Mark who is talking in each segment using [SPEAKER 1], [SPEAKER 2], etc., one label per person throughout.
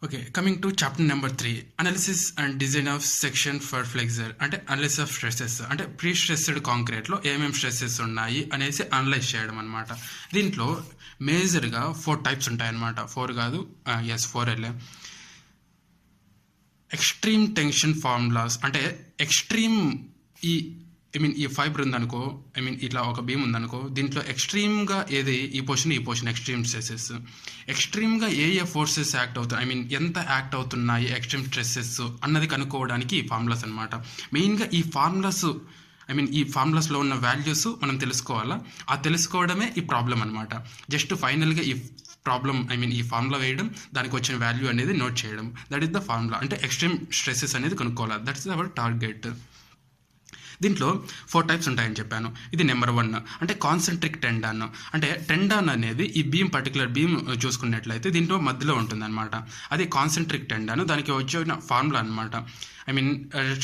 [SPEAKER 1] Okay. Coming to chapter number 3 analysis and design of section for flexor అంటే analysis of stresses అంటే pre stressed కాంక్రీట్లో ఏమేమి stresses ఉన్నాయి అనేసి analyse చేయడం అనమాట. దీంట్లో మేజర్గా 4 టైప్స్ ఉంటాయన్నమాట. 4 కాదు, 4 వెళ్ళే ఎక్స్ట్రీమ్ టెన్షన్ ఫార్ములాస్ అంటే ఎక్స్ట్రీమ్ ఈ ఫైబర్ ఉందనుకో, ఇట్లా ఒక బీమ్ ఉందనుకో, దీంట్లో ఎక్స్ట్రీమ్గా ఏది ఈ పొజిషన్ ఎక్స్ట్రీమ్ స్ట్రెసెస్, ఎక్స్ట్రీమ్గా ఏ ఫోర్సెస్ యాక్ట్ అవుతాయి, ఎంత యాక్ట్ అవుతున్నాయి ఎక్స్ట్రీమ్ స్ట్రెసెస్ అన్నది కనుక్కోవడానికి ఈ ఫార్ములాస్ అనమాట. మెయిన్గా ఈ ఫార్ములాస్లో ఉన్న వాల్యూస్ మనం తెలుసుకోవాలా. ఆ తెలుసుకోవడమే ఈ ప్రాబ్లం అనమాట. జస్ట్ ఫైనల్గా ఈ ప్రాబ్లం ఈ ఫార్ములా వేయడం, దానికి వచ్చిన వాల్యూ అనేది నోట్ చేయడం, దట్ ఈస్ ద ఫార్ములా. అంటే ఎక్స్ట్రీమ్ స్ట్రెసెస్ అనేది కనుక్కోవాలి, దట్స్ అవర్ టార్గెట్. దీంట్లో 4 టైప్స్ ఉంటాయని చెప్పాను. ఇది నెంబర్ 1 అంటే కాన్సెంట్రిక్ టెండాన్. అంటే టెండాన్ అనేది ఈ పర్టికులర్ బీమ్ చూసుకున్నట్లయితే దీంట్లో మధ్యలో ఉంటుందన్నమాట. అది కాన్సెంట్రిక్ టెండాన్. దానికి వచ్చిన ఫార్ములా అనమాట.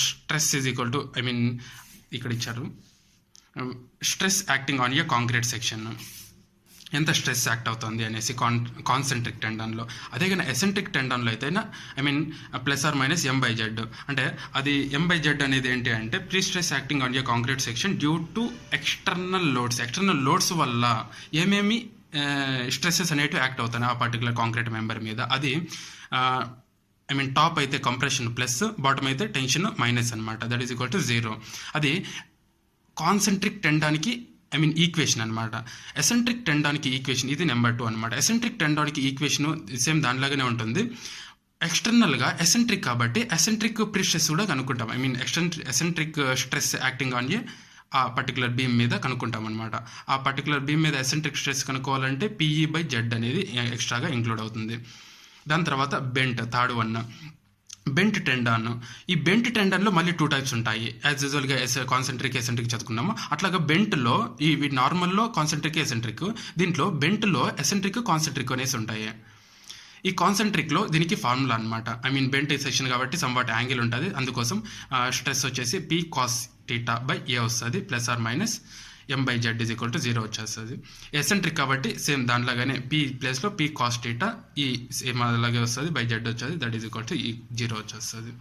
[SPEAKER 1] స్ట్రెస్ ఈజ్ ఈక్వల్ టు ఇక్కడ ఇచ్చారు stress acting on A concrete section, ఎంత స్ట్రెస్ యాక్ట్ అవుతుంది అనేసి కాన్సెంట్రిక్ టెండాన్లో. అదే కానీ ఎసెంట్రిక్ టెండాన్లో అయితే +or- M/Z. అంటే అది M/Z అనేది ఏంటి అంటే pre stress acting on A concrete section due to external loads వల్ల ఏమేమి స్ట్రెస్సెస్ అనేటివి యాక్ట్ అవుతాయి ఆ పర్టికులర్ కాంక్రీట్ మెంబర్ మీద. అది టాప్ అయితే కంప్రెషన్ ప్లస్, బాటమ్ అయితే టెన్షన్ మైనస్ అనమాట. That is equal to 0. అది కాన్సెంట్రిక్ టెండాన్కి ఈక్వేషన్ అనమాట. ఎసెంట్రిక్ టెండాన్కి ఈక్వేషన్ ఇది నెంబర్ 2 అనమాట. ఎసెంట్రిక్ టెండాన్కి ఈక్వేషన్ సేమ్ దానిలాగానే ఉంటుంది. ఎక్స్టర్నల్గా ఎసెంట్రిక్ కాబట్టి ఎసెంట్రిక్ ప్రీ స్ట్రెస్ కూడా కనుక్కుంటాం. Eccentric stress acting on a ఆ పర్టికులర్ బీమ్ మీద కనుక్కుంటాం అనమాట. ఆ పర్టికులర్ బీమ్ మీద ఎసెంట్రిక్ స్ట్రెస్ కనుక్కోవాలంటే PE/Z అనేది ఎక్స్ట్రాగా ఇంక్లూడ్ అవుతుంది. దాని తర్వాత థర్డ్ 1 బెంట్ టెండాన్. ఈ బెంట్ టెండాన్లో మళ్ళీ 2 టైప్స్ ఉంటాయి. యాజ్ యూజువల్గా కాన్సెంట్రిక్ ఎసెంట్రిక్ చదువుకున్నాము. అట్లాగా బెంట్లో ఇవి నార్మల్లో కాన్సెంట్రిక్ ఎసెంట్రిక్, దీంట్లో బెంట్లో ఎసెంట్రిక్ కాన్సెంట్రిక్ అనేసి ఉంటాయి. ఈ కాన్సెంట్రిక్లో దీనికి ఫార్ములా అనమాట. బెంట్ సెక్షన్ కాబట్టి సంవాట్ యాంగిల్ ఉంటుంది, అందుకోసం స్ట్రెస్ వచ్చేసి P cos θ/A వస్తుంది, +or- M/Z is equal to 0 వచ్చేస్తుంది. ఎసెంట్రిక్ కాబట్టి సేమ్ దానిలాగానే P ప్లేస్లో P cos θ ఈ సేమ్ అలాగే వస్తుంది, Z వచ్చేది, దట్ ఈజ్ ఈక్వల్ టు 0 వచ్చేస్తుంది.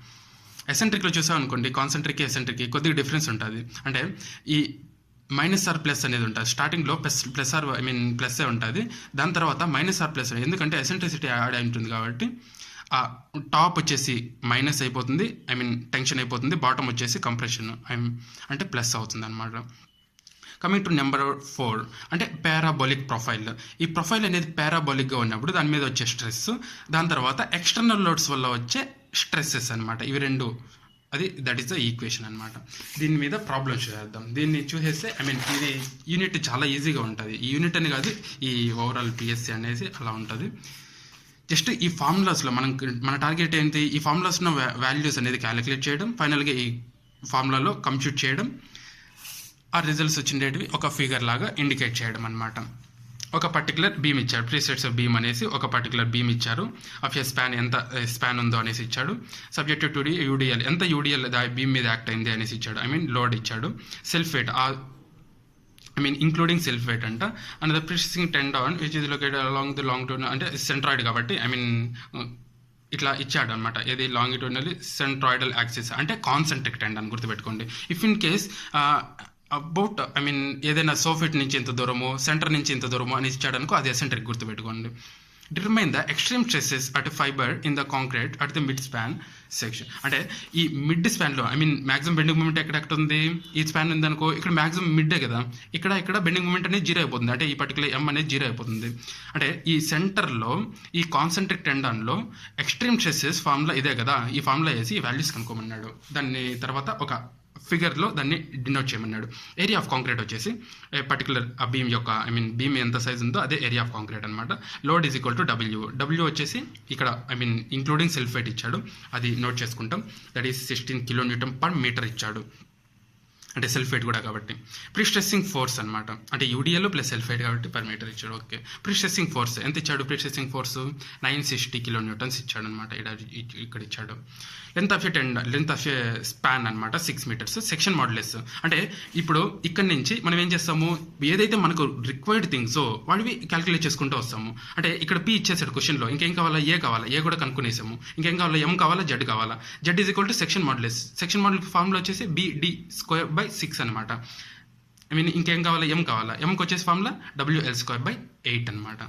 [SPEAKER 1] ఎసెంట్రిక్లో చూసాం అనుకోండి, కాన్సెంట్రిక్ ఎసెంట్రిక్ కొద్దిగా డిఫరెన్స్ ఉంటుంది. అంటే ఈ -or+ అనేది ఉంటుంది. స్టార్టింగ్లో ప్లస్ఏ ఉంటుంది, దాని తర్వాత -or+, ఎందుకంటే ఎసెంట్రిసిటీ యాడ్ అయి ఉంటుంది కాబట్టి ఆ టాప్ వచ్చేసి మైనస్ అయిపోతుంది, టెన్షన్ అయిపోతుంది, బాటమ్ వచ్చేసి కంప్రెషన్ అంటే ప్లస్ అవుతుంది అనమాట. కమింగ్ టు నెంబర్ 4 అంటే పారాబోలిక్ ప్రొఫైల్. ఈ ప్రొఫైల్ అనేది పారాబోలిక్గా ఉన్నప్పుడు దాని మీద వచ్చే స్ట్రెస్, దాని తర్వాత ఎక్స్టర్నల్ లోడ్స్ వల్ల వచ్చే స్ట్రెస్సెస్ అనమాట. ఇవి రెండు, దట్ ఈస్ ద ఈక్వేషన్ అనమాట. దీని మీద ప్రాబ్లమ్స్ చేద్దాం. దీన్ని చూసేస్తే ఇది యూనిట్ చాలా ఈజీగా ఉంటుంది. ఈ యూనిట్ అని కాదు, ఈ ఓవరాల్ PSC అనేది అలా ఉంటుంది. జస్ట్ ఈ ఫార్ములాస్లో మన టార్గెట్ ఏంటి, ఈ ఫార్ములాస్లో వాల్యూస్ అనేది క్యాలిక్యులేట్ చేయడం, ఫైనల్గా ఈ ఫార్ములాలో కంప్యూట్ చేయడం, ఆ రిజల్ట్స్ వచ్చిండేటివి ఒక ఫిగర్ లాగా ఇండికేట్ చేయడం అనమాట. ఒక పర్టికులర్ బీమ్ ఇచ్చాడు, ప్రీ స్ట్రెస్ బీమ్ అనేసి ఒక పర్టికులర్ బీమ్ ఇచ్చారు. ఆఫ్ ఏ స్పాన్ ఎంత స్పాన్ ఉందో అనేసి ఇచ్చాడు. సబ్జెక్టెడ్ టు UDL ఎంత UDL బీమ్ మీద యాక్ట్ అయింది అనేసి ఇచ్చాడు. లోడ్ ఇచ్చాడు. Self weight including self weight అంట. And the prestressing tendon which is located along the longitude అంటే సెంట్రాయిడ్ కాబట్టి ఇట్లా ఇచ్చాడు అనమాట. ఏది లాంగిట్యూడినల్లీ సెంట్రాయిడల్ యాక్సిస్ అంటే కాన్సెంట్రిక్ టెండాన్ గుర్తుపెట్టుకోండి. ఇఫ్ ఇన్ కేస్ అబౌట్ ఏదైనా సోఫిట్ నుంచి ఎంత దూరము, సెంటర్ నుంచి ఎంత దూరము అని ఇచ్చాడనుకో, అది ఎసెంట్రిక్ గుర్తుపెట్టుకోండి. Determine the extreme stresses at fibre in the concrete at the mid span section. అంటే ఈ మిడ్ స్పాన్లో మ్యాక్సిమం బెండింగ్ మూమెంట్ ఎక్కడ ఉంది, ఈ స్పాన్ ఉందనుకో, ఇక్కడ మ్యాక్సిమం మిడ్డే కదా, ఇక్కడ బెండింగ్ మూమెంట్ అనేది 0 అయిపోతుంది. అంటే ఈ పర్టికులర్ M అనేది 0 అయిపోతుంది. అంటే ఈ సెంటర్లో ఈ కాన్సెంట్రిక్ టెండాన్లో ఎక్స్ట్రీమ్ స్ట్రెసెస్ ఫార్ములా ఇదే కదా, ఈ ఫార్ములా వేసి ఈ వాల్యూస్ కనుక్కోమన్నాడు. దాన్ని తర్వాత ఒక ఫిగర్లో దాన్ని డినోట్ చేయమన్నాడు. ఏరియా ఆఫ్ కాంక్రీట్ వచ్చేసి పర్టికులర్ ఆ బీమ్ యొక్క బీమ్ ఎంత సైజ్ ఉందో అదే ఏరియా ఆఫ్ కాంక్రీట్ అనమాట. Load is equal to W వచ్చేసి ఇక్కడ ఇంక్లూడింగ్ సెల్ఫ్ వెయిట్ ఇచ్చాడు, అది నోట్ చేసుకుంటాం. దట్ ఈస్ 16 kN/m ఇచ్చాడు. అంటే సెల్ఫ్ వెయిట్ కూడా కాబట్టి. ప్రీ స్ట్రెస్సింగ్ ఫోర్స్ అనమాట, అంటే యూడిఎల్ ప్లస్ సెల్ఫ్ వెయిట్ కాబట్టి పర్ మీటర్ ఇచ్చాడు. ఓకే, ప్రీ స్ట్రెస్సింగ్ ఫోర్స్ ఎంత ఇచ్చాడు? ప్రీ స్ట్రెస్సింగ్ ఫోర్స్ 960 kN ఇచ్చాడు అనమాట. ఇక్కడ ఇచ్చాడు. లెంత్ ఆఫ్ ఏ స్పాన్ అనమాట 6 meters. సెక్షన్ మాడ్యులస్ అంటే ఇప్పుడు ఇక్కడ నుంచి మనం ఏం చేస్తాము, ఏదైతే మనకు రిక్వైర్డ్ థింగ్స్ వాడివి క్యాలిక్యులేట్ చేసుకుంటూ వస్తాము. అంటే ఇక్కడ పి ఇచ్చేసాడు క్వశ్చన్లో, ఇంకేం కావాలా? ఏ కావాలా? ఏ కూడా కనుక్కునేసాము. ఇంకేం కావాలా? ఎం కావాలా? జెడ్ కావాలా? Z is equal to section modulus. Section modulus formula వచ్చేసి BD² అనమాట. ఐ మీన్ ఇంకేం కావాలా? ఎం కావాలా? ఎంకి వచ్చేసి ఫార్ములా WL²/8 అనమాట.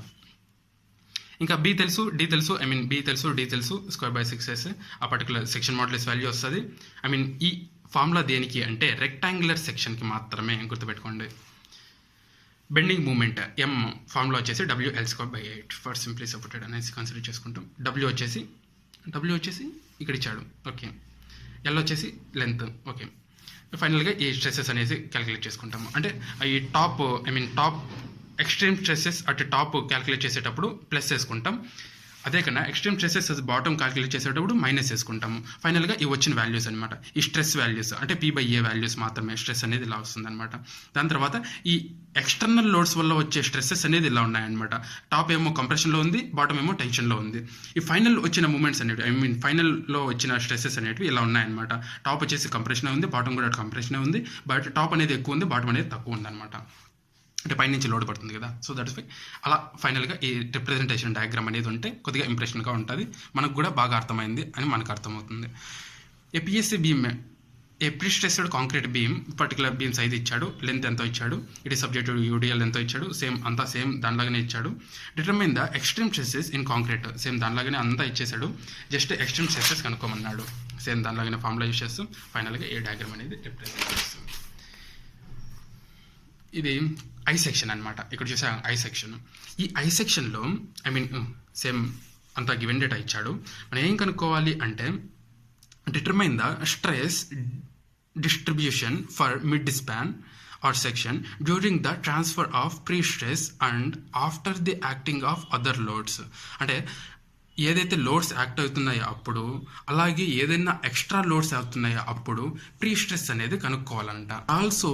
[SPEAKER 1] ఇంకా బి తెలుసు, డి తెలుసు, ఐ మీన్ బి తెలుసు, డి తెలుసు, square/6 వేస్తే ఆ పర్టికులర్ సెక్షన్ మాడ్యులస్ వాల్యూ వస్తుంది. ఐ మీన్ ఈ ఫార్ములా దేనికి అంటే రెక్టాంగులర్ సెక్షన్కి మాత్రమే, గుర్తుపెట్టుకోండి. బెండింగ్ మూమెంట్ ఎం ఫార్ములా వచ్చేసి WL²/8 ఫర్ సింప్లీ సపోర్టెడ్ అనేసి కన్సిడర్ చేసుకుంటాం. డబ్ల్యూ వచ్చేసి ఇక్కడ ఇచ్చాడు. ఓకే, ఎల్ వచ్చేసి లెంత్. ఓకే, ఫైనల్గా ఈ స్ట్రెసెస్ అనేసి క్యాలిక్యులేట్ చేసుకుంటాము. అంటే ఈ టాప్ ఎక్స్ట్రీమ్ స్ట్రెసెస్ అటు టాప్ క్యాలిక్యులేట్ చేసేటప్పుడు ప్లస్ వేసుకుంటాం. అదే కన్నా ఎక్స్ట్రీమ్ స్ట్రెసెస్ బాటమ్ క్యాలిక్యులేట్ చేసేటప్పుడు మైనస్ వేసుకుంటాము. ఫైనల్గా ఈ వచ్చిన వాల్యూస్ అనమాట, ఈ స్ట్రెస్ వాల్యూస్ అంటే P/A వాల్యూస్ మాత్రమే స్ట్రెస్ అనేది ఇలా వస్తుంది అనమాట. దాని తర్వాత ఈ ఎక్స్టర్నల్ లోడ్స్ వల్ల వచ్చే స్ట్రెస్సెస్ అనేది ఇలా ఉన్నాయన్నమాట. టాప్ ఏమో కంప్రెషన్లో ఉంది, బాటమ్ ఏమో టెన్షన్లో ఉంది. ఈ ఫైనల్ వచ్చిన మూమెంట్స్ అనేవి, ఐ మీన్ ఫైనల్లో వచ్చిన స్ట్రెస్సెస్ అనేవి ఇలా ఉన్నాయన్నమాట. టాప్ వచ్చేసి కంప్రెషన్ ఉంది, బాటమ్ కూడా కంప్రెషన్ ఉంది, బట్ టాప్ అనేది ఎక్కువ ఉంది, బాటమ్ అనేది తక్కువ ఉంది అనమాట. అంటే పైనుంచి లోడ్ పడుతుంది కదా. సో దట్స్ వై అలా ఫైనల్గా ఈ రిప్రజెంటేషన్ డయాగ్రామ్ అనేది ఉంటే కొద్దిగా ఇంప్రెషన్గా ఉంటుంది, మనకు కూడా బాగా అర్థమైంది అని మనకు అర్థమవుతుంది. PSC beam, pre stressed concrete beam, particular beam size ఇచ్చాడు, లెంత్ ఎంతో ఇచ్చాడు, it is subject to UDL ఎంతో ఇచ్చాడు, సేమ్ దానిలాగానే ఇచ్చాడు. Determine the extreme stresses in concrete, same దానిలాగానే అంతా ఇచ్చేసాడు, జస్ట్ ఎక్స్ట్రీమ్ స్ట్రెసెస్ కనుక్కోమన్నాడు. సేమ్ దానిలాగానే ఫార్ములా యూస్ చేస్తాం. ఫైనల్గా ఈ డయాగ్రామ్ అనేది రిప్రజెంట్ చేస్తాం. ఇది ఐ సెక్షన్ అనమాట. ఇక్కడ చూసా ఐ సెక్షన్. ఈ ఐ సెక్షన్లో ఐ మీన్ సేమ్ అంతా గివెన్ డేటా ఇచ్చాడు. మనం ఏం కనుక్కోవాలి అంటే determine the stress distribution for mid span or section during the transfer of prestress and after the acting of other loads. అంటే ఏదైతే లోడ్స్ యాక్ట్ అవుతున్నాయో అప్పుడు, అలాగే ఏదైనా ఎక్స్ట్రా లోడ్స్ అవుతున్నాయో అప్పుడు ప్రీ స్ట్రెస్ అనేది కనుక్కోవాలంట. ఆల్సో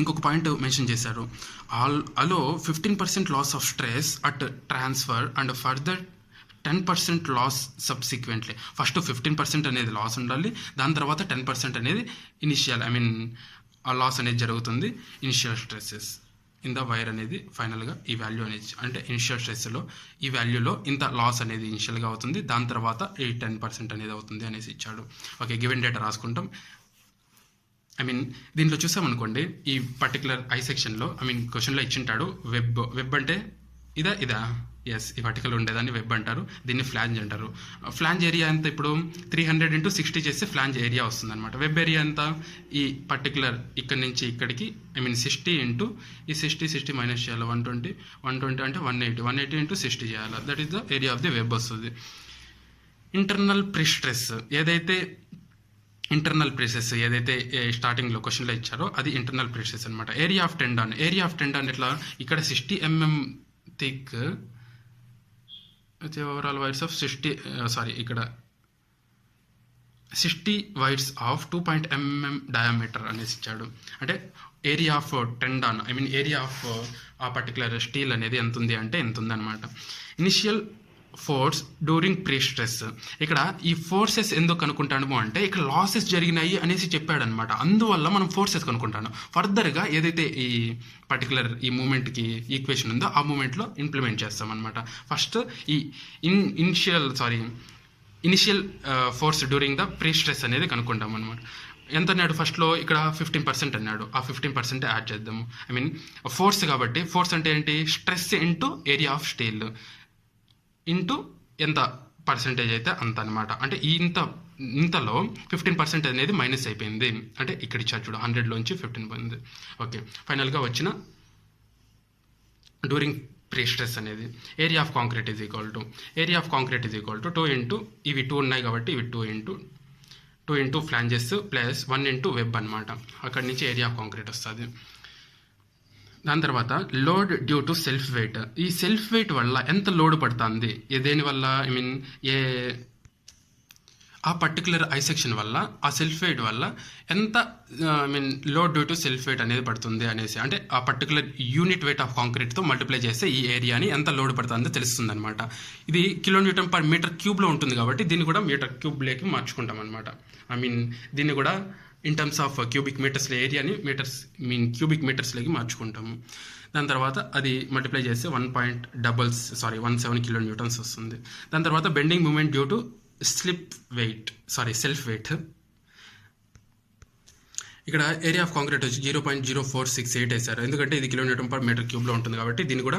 [SPEAKER 1] ఇంకొక పాయింట్ మెన్షన్ చేశారు. Allow 15% loss of stress at transfer and further 10% loss subsequently. First 15% అనేది లాస్ ఉండాలి, దాని తర్వాత 10% అనేది ఇనిషియల్, ఐ మీన్ ఆ లాస్ అనేది జరుగుతుంది. Initial stresses in the wire అనేది ఫైనల్గా ఈ వాల్యూ అనేది, అంటే ఇనిషియల్ స్ట్రెస్లో ఈ వాల్యూలో ఇంత లాస్ అనేది ఇనిషియల్గా అవుతుంది, దాని తర్వాత ఈ 10% అనేది అవుతుంది అనేసి ఇచ్చాడు. ఓకే, గివెన్ డేటా రాసుకుంటాం. ఐ మీన్ దీంట్లో చూసామనుకోండి, ఈ పర్టికులర్ ఐ సెక్షన్లో ఐ మీన్ క్వశ్చన్లో ఇచ్చింటాడు వెబ్ అంటే ఇదా ఎస్, ఈ వర్టికల్ ఉండేదాన్ని వెబ్ అంటారు, దీన్ని ఫ్లాంజ్ అంటారు. ఫ్లాంజ్ ఏరియా ఎంత? ఇప్పుడు 300x60 చేస్తే ఫ్లాంజ్ ఏరియా వస్తుంది అనమాట. వెబ్ ఏరియా ఎంత? ఈ పర్టికులర్ ఇక్కడి నుంచి ఇక్కడికి ఐ మీన్ 60 ఇంటూ ఈ 60 మైనస్ చేయాలి, 120 అంటే 180 ఇంటూ 60 చేయాలి, that is the area of the web వస్తుంది. ఇంటర్నల్ ప్రీ స్ట్రెస్ ఏదైతే స్టార్టింగ్లో క్వశ్చన్లో ఇచ్చారో అది ఇంటర్నల్ ప్రీ స్ట్రెస్ అనమాట. ఏరియా ఆఫ్ టెండాన్ ఎట్లా? ఇక్కడ 60 mm thick overall wires of 60 ఇక్కడ 60 వైర్స్ ఆఫ్ 2 mm డయామీటర్ అనేసి ఇచ్చాడు. అంటే area of tendon, I mean area of ఆ పర్టికులర్ స్టీల్ అనేది ఎంత ఉంది అంటే ఎంత ఉంది అనమాట. Initial force during pre stress, ఇక్కడ ఈ ఫోర్సెస్ ఎందుకు కనుక్కుంటాము అంటే ఇక్కడ లాసెస్ జరిగినాయి అనేసి చెప్పాడనమాట, అందువల్ల మనం ఫోర్సెస్ కనుక్కుంటాను. ఫర్దర్గా ఏదైతే ఈ పర్టికులర్ ఈ మూమెంట్కి ఈక్వేషన్ ఉందో ఆ మూమెంట్లో ఇంప్లిమెంట్ చేస్తామన్నమాట. ఫస్ట్ ఈ initial force during the pre stress అనేది కనుక్కుంటాం అనమాట. ఎంత అన్నాడు ఫస్ట్లో? ఇక్కడ 15% అన్నాడు, ఆ 15% యాడ్ చేద్దాము. ఐ మీన్ ఫోర్స్ కాబట్టి, ఫోర్స్ అంటే ఏంటి? Stress into area of steel into ఎంత పర్సెంటేజ్ అయితే అంత అనమాట. అంటే ఇంతలో 15% అనేది మైనస్ అయిపోయింది, అంటే ఇక్కడ ఇచ్చారు చూడు, 100లోంచి 15 పోయింది. ఓకే, ఫైనల్గా వచ్చిన డ్యూరింగ్ ప్రీ స్ట్రెస్ అనేది area of concrete is equal to 2 into ఇవి 2 ఉన్నాయి కాబట్టి ఇవి 2 into flanges plus 1 into web అనమాట. అక్కడి నుంచి ఏరియా ఆఫ్ కాంక్రీట్ వస్తుంది. దాని తర్వాత load due to self weight. ఈ సెల్ఫ్ వెయిట్ వల్ల ఎంత లోడ్ పడుతుంది, దేని వల్ల? ఐ మీన్ ఆ పర్టికులర్ ఐ సెక్షన్ వల్ల ఆ సెల్ఫ్ వెయిట్ వల్ల ఎంత load due to self weight అనేది పడుతుంది అనేసి, అంటే ఆ పర్టికులర్ యూనిట్ వెయిట్ ఆఫ్ కాంక్రీట్తో మల్టిప్లై చేస్తే ఈ ఏరియాని ఎంత లోడ్ పడుతుందో తెలుస్తుంది అనమాట. ఇది కిలోన్యూటన్ పర్ మీటర్ క్యూబ్లో ఉంటుంది కాబట్టి దీన్ని కూడా మీటర్ క్యూబ్లోకి మార్చుకుంటాం అనమాట. దీన్ని కూడా ఇన్ టర్మ్స్ ఆఫ్ క్యూబిక్ మీటర్స్లో ఏరియాని క్యూబిక్ మీటర్స్లోకి మార్చుకుంటాము. దాని తర్వాత అది మల్టిప్లై చేస్తే 1.17 కిలో న్యూటన్స్ వస్తుంది. దాని తర్వాత bending moment due to self weight. ఇక్కడ ఏరియా ఆఫ్ కాంక్రీట్ వచ్చి 0.0468 వేశారు, ఎందుకంటే ఇది కిలోన్యూటన్ పర్ మీటర్ క్యూబ్లో ఉంటుంది కాబట్టి దీన్ని కూడా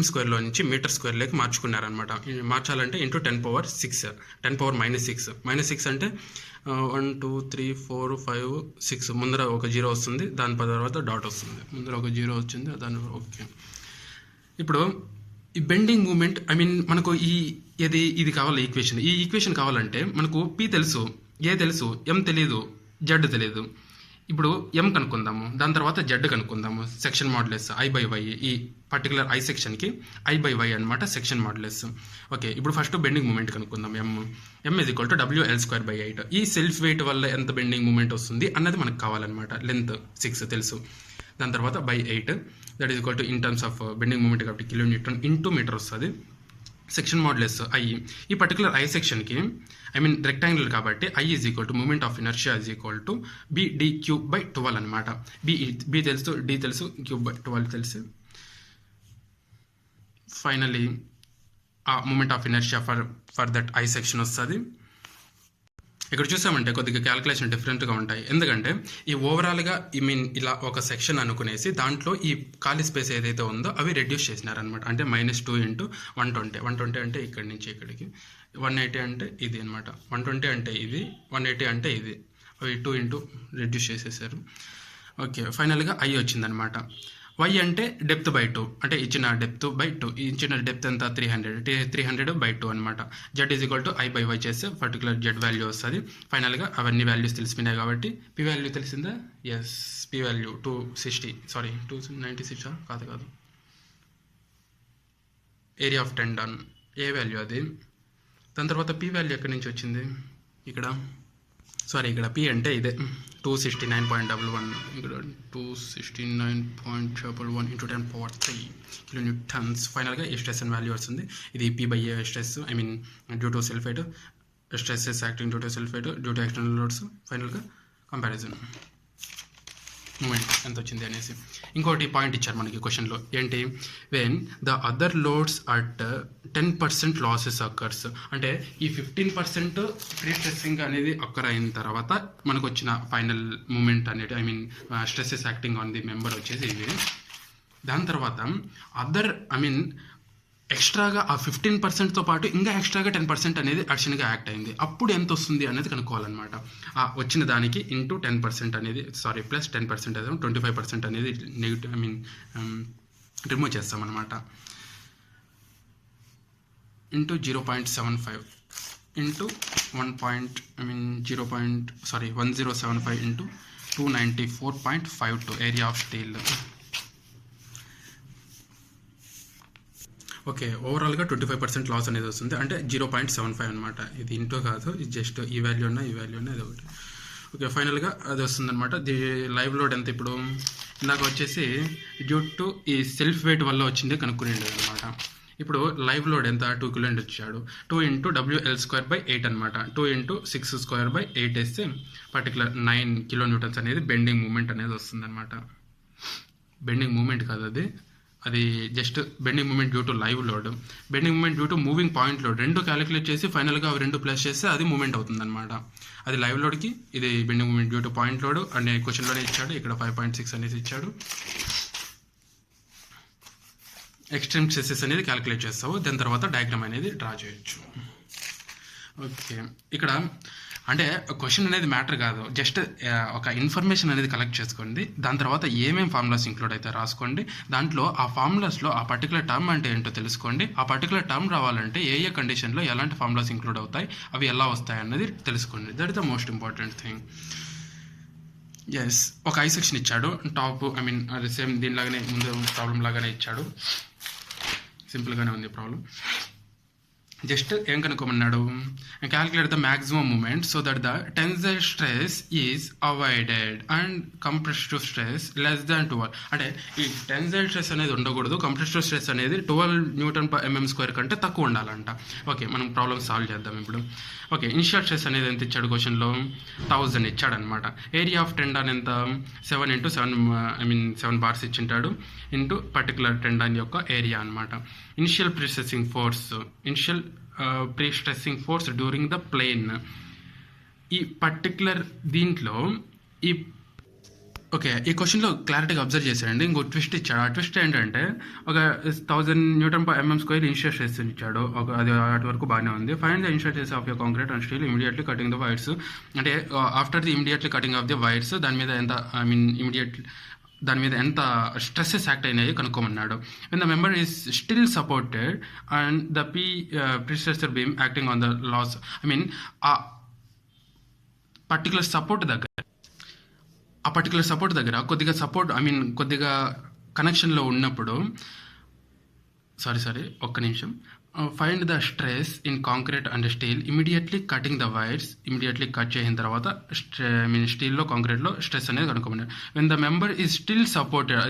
[SPEAKER 1] స్క్వేర్లో నుంచి మీటర్ స్క్వేర్లోకి మార్చుకున్నారనమాట. మార్చాలంటే ఇంటూ 10⁻⁶, 10⁻⁻6 అంటే 1 2 3 4 5 6 ముందర ఒక 0 వస్తుంది, దాని తర్వాత డాట్ వస్తుంది, ముందర ఒక 0 వచ్చింది దాని ఓకే. ఇప్పుడు ఈ బెండింగ్ మూమెంట్ మనకు ఇది కావాలి ఈక్వేషన్. ఈ ఈక్వేషన్ కావాలంటే మనకు పి తెలుసు, ఏ తెలుసు, ఎం తెలియదు, జెడ్ తెలియదు. ఇప్పుడు ఎం కనుక్కుందాము, దాని తర్వాత జెడ్ కనుక్కుందాము. సెక్షన్ మాడ్యులస్ I/Y, ఈ పర్టికులర్ ఐ సెక్షన్కి I/Y అనమాట సెక్షన్ మాడ్యులస్. ఓకే, ఇప్పుడు ఫస్ట్ బెండింగ్ మూమెంట్ కనుక్కుందాం. ఎం ఈజ్ ఈక్వల్ టు WL²/8. ఈ సెల్ఫ్ వెయిట్ వల్ల ఎంత బెండింగ్ మూమెంట్ వస్తుంది అన్నది మనకు కావాలన్నమాట. లెంత్ 6 తెలుసు, దాని తర్వాత by8 that is equal to in terms of bending moment కాబట్టి కిలోన్యూటన్ ఇంటూ మీటర్ వస్తుంది. సెక్షన్ మాడ్యులస్ I, ఈ పర్టికులర్ ఐ సెక్షన్కి రెక్టాంగులర్ కాబట్టి I is equal to moment of inertia is equal to BD³/12 అనమాట. B తెలుసు, D తెలుసు, క్యూబ్/12 తెలుసు. Finally ఆ moment of inertia for that I section వస్తుంది. ఇక్కడ చూసామంటే కొద్దిగా క్యాలిక్యులేషన్ డిఫరెంట్గా ఉంటాయి, ఎందుకంటే ఈ ఓవరాల్గా ఇలా ఒక సెక్షన్ అనుకునేసి దాంట్లో ఈ ఖాళీ స్పేస్ ఏదైతే ఉందో అవి రెడ్యూస్ చేసినారనమాట. అంటే -2 × 120 అంటే ఇక్కడి నుంచి ఇక్కడికి, 180 అంటే ఇది అనమాట, 120 అంటే ఇది, 180 అంటే ఇది, అవి 2 × రెడ్యూస్ చేసేసారు. ఓకే, ఫైనల్గా I వచ్చిందనమాట. Y అంటే డెప్త్/2, అంటే ఇచ్చిన డెప్త్/2, ఇచ్చిన డెప్త్ ఎంత 300/2 అనమాట. Z is equal to I/Y చేస్తే పర్టికులర్ Z వాల్యూ వస్తుంది. ఫైనల్గా అవన్నీ వాల్యూస్ తెలిసిపోయినాయి కాబట్టి పి వాల్యూ తెలిసిందా? ఎస్, పి వాల్యూ 296 కాదు, area of tendon A value అది. దాని తర్వాత పి వాల్యూ ఎక్కడి నుంచి వచ్చింది? ఇక్కడ పి అంటే ఇదే 269.11, ఇక్కడ 269.11 × 10⁻³ కిలోన్యూటన్స్. ఫైనల్గా ఈ స్ట్రెస్ అండ్ వాల్యూ వస్తుంది. ఇది P/A stress, due to self wait, stresses acting due to self wait, due to external loads. ఫైనల్గా కంపారిజన్ మూమెంట్ ఎంత వచ్చింది అనేసి. ఇంకోటి పాయింట్ ఇచ్చారు మనకి క్వశ్చన్లో, ఏంటి? When the other loads at 10% losses occurs, అంటే ఈ 15% ప్రీ స్ట్రెస్సింగ్ అనేది అక్కర్ అయిన తర్వాత మనకు వచ్చిన ఫైనల్ మూమెంట్ అనేది stresses acting on the member వచ్చేసి ఇవి. దాని తర్వాత అదర్ ఎక్స్ట్రాగా ఆ 15%తో పాటు ఇంకా ఎక్స్ట్రాగా 10% అనేది అడిషనల్గా యాక్ట్ అయింది, అప్పుడు ఎంత వస్తుంది అనేది కనుక్కోవాలన్నమాట. ఆ వచ్చిన దానికి ఇంటూ 10% అనేది ప్లస్ 10% అదే 25% అనేది నెగిటివ్ రిమూవ్ చేస్తామన్నమాట. Into 0.75 into 1075 into 294.52 area of steel. Okay, ఓవరాల్గా 25% లాస్ అనేది వస్తుంది, అంటే 0.75 అనమాట. ఇది ఇంటూ కాదు, ఇది జస్ట్ ఈ వాల్యూ ఉన్న అది ఒకటి. ఓకే, ఫైనల్గా అది వస్తుంది అనమాట. లైవ్ లోడ్ ఎంత ఇప్పుడు ఇందాక వచ్చేసి డ్యూ టు ఈ సెల్ఫ్ వెయిట్ వల్ల వచ్చిందే కనుక్కునేది అనమాట. ఇప్పుడు లైవ్ లోడ్ ఎంత 2 kN ఇచ్చాడు, 2 × WL²/8 అనమాట. 2 × 6²/8 వేస్తే పర్టికులర్ 9 కిలోన్యూటన్స్ అనేది బెండింగ్ మూమెంట్ అనేది వస్తుంది అనమాట. బెండింగ్ మూమెంట్ కాదు, అది just bending moment due to live load, bending moment due to moving point load రెండు క్యాలిక్యులేట్ చేసి ఫైనల్గా అవి రెండు ప్లస్ చేస్తే అది మూమెంట్ అవుతుంది అనమాట. అది లైవ్ లోడ్కి, ఇది bending moment due to point load అనే క్వశ్చన్లోనే ఇచ్చాడు. ఇక్కడ 5.6 అనేసి ఇచ్చాడు. ఎక్స్ట్రీమ్ స్ట్రెసెస్ అనేది క్యాలిక్యులేట్ చేస్తావు, దాని తర్వాత డయాగ్రామ్ అనేది డ్రా చేయొచ్చు. ఓకే, ఇక్కడ అంటే క్వశ్చన్ అనేది మ్యాటర్ కాదు, జస్ట్ ఒక ఇన్ఫర్మేషన్ అనేది కలెక్ట్ చేసుకోండి. దాని తర్వాత ఏమేమి ఫార్ములాస్ ఇంక్లూడ్ అయితే రాసుకోండి. దాంట్లో ఆ ఫార్ములాస్లో ఆ పర్టికులర్ టర్మ్ అంటే ఏంటో తెలుసుకోండి. ఆ పర్టికులర్ టర్మ్ రావాలంటే ఏ కండిషన్లో ఎలాంటి ఫార్ములాస్ ఇంక్లూడ్ అవుతాయి, అవి ఎలా వస్తాయి అన్నది తెలుసుకోండి. That is the most important thing. Yes, ఒక ఐ సెక్షన్ ఇచ్చాడు, టాప్ అది సేమ్ దీనిలాగానే ముందు ప్రాబ్లం లాగానే ఇచ్చాడు, సింపుల్గానే ఉంది ప్రాబ్లం. జస్ట్ ఏం కనుక్కోమన్నాడు, calculate the maximum moment so that the tensile stress is avoided and compressive stress less than 12. అంటే ఈ టెన్సైల్ స్ట్రెస్ అనేది ఉండకూడదు, కంప్రెసివ్ స్ట్రెస్ అనేది 12 Nm² కంటే తక్కువ ఉండాలంట. ఓకే, మనం ప్రాబ్లమ్ సాల్వ్ చేద్దాం ఇప్పుడు. ఓకే, ఇనిషియల్ స్ట్రెస్ అనేది ఎంత ఇచ్చాడు క్వశ్చన్లో, 1000 ఇచ్చాడనమాట. ఏరియా ఆఫ్ టెండాన్ ఎంత, 7 × 7 బార్స్ ఇచ్చింటాడు ఇంటూ పర్టికులర్ టెండాన్ యొక్క ఏరియా అనమాట. Initial prestressing force during the plane. ఈ పర్టికులర్ దీంట్లో ఈ క్వశ్చన్లో క్లారిటీగా అబ్జర్వ్ చేశాడండి. ఇంకో ట్విస్ట్ ఇచ్చాడు. ఆ ట్విస్ట్ ఏంటంటే ఒక 1000 Nm² ఇనిషియల్ స్ట్రెస్ ఇచ్చాడు. అది అటు వరకు బాగానే ఉంది. Find the initial stress of your concrete and steel immediately cutting the wires. అంటే after the immediately cutting of the wires దాని మీద ఎంత స్ట్రెస్సెస్ యాక్ట్ అయినాయి కనుక్కోమన్నాడు. When the member is still supported and the prestresser beam acting on the loss. ఆ particular support దగ్గర కొద్దిగా కనెక్షన్లో ఉన్నప్పుడు ఒక్క నిమిషం. Find the stress in concrete and steel immediately cutting the wires. Immediately cut చేసిన తర్వాత స్టీల్లో కాంక్రీట్లో స్ట్రెస్ అనేది కనుక్కోమన్నారు. When the member is still supported,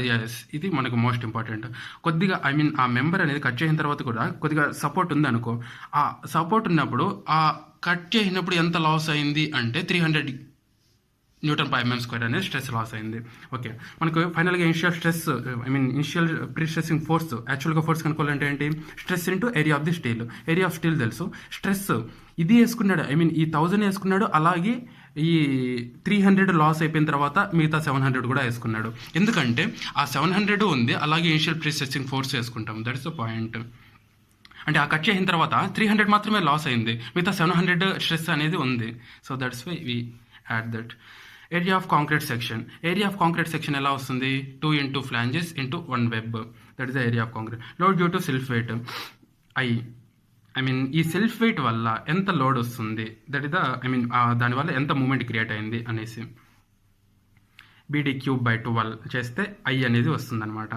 [SPEAKER 1] ఇది మనకు మోస్ట్ ఇంపార్టెంట్. కొద్దిగా ఆ మెంబర్ అనేది కట్ చేసిన తర్వాత కూడా కొద్దిగా సపోర్ట్ ఉంది అనుకో. ఆ సపోర్ట్ ఉన్నప్పుడు ఆ కట్ చేసినప్పుడు ఎంత లాస్ అయింది అంటే 300 Nm² అనేది స్ట్రెస్ లాస్ అయింది. ఓకే, మనకు ఫైనల్గా initial stress initial prestressing force, యాక్చువల్గా ఫోర్స్ కనుక్కోవాలంటే ఏంటి, stress into area of the steel. Area of steel తెలుసు, స్ట్రెస్ ఇది వేసుకున్నాడు, ఈ 1000 వేసుకున్నాడు. అలాగే ఈ 300 లాస్ అయిపోయిన తర్వాత మిగతా 700 కూడా వేసుకున్నాడు. ఎందుకంటే ఆ 700 ఉంది, అలాగే ఇనిషియల్ ప్రీస్ట్రెసింగ్ ఫోర్స్ వేసుకుంటాం. That is the point. అంటే ఆ కట్ చేసిన తర్వాత 300 మాత్రమే లాస్ అయింది, మిగతా 700 స్ట్రెస్ అనేది ఉంది. So that's why we add that. Area of concrete section ఎలా వస్తుంది, 2 × flanges × 1 web. That is the area of concrete. Load due to self weight ఈ సెల్ఫ్ వెయిట్ వల్ల ఎంత లోడ్ వస్తుంది, దట్ ఇస్ ద దానివల్ల ఎంత మూమెంట్ క్రియేట్ అయింది అనేసి BD³/12 చేస్తే I అనేది వస్తుంది అనమాట.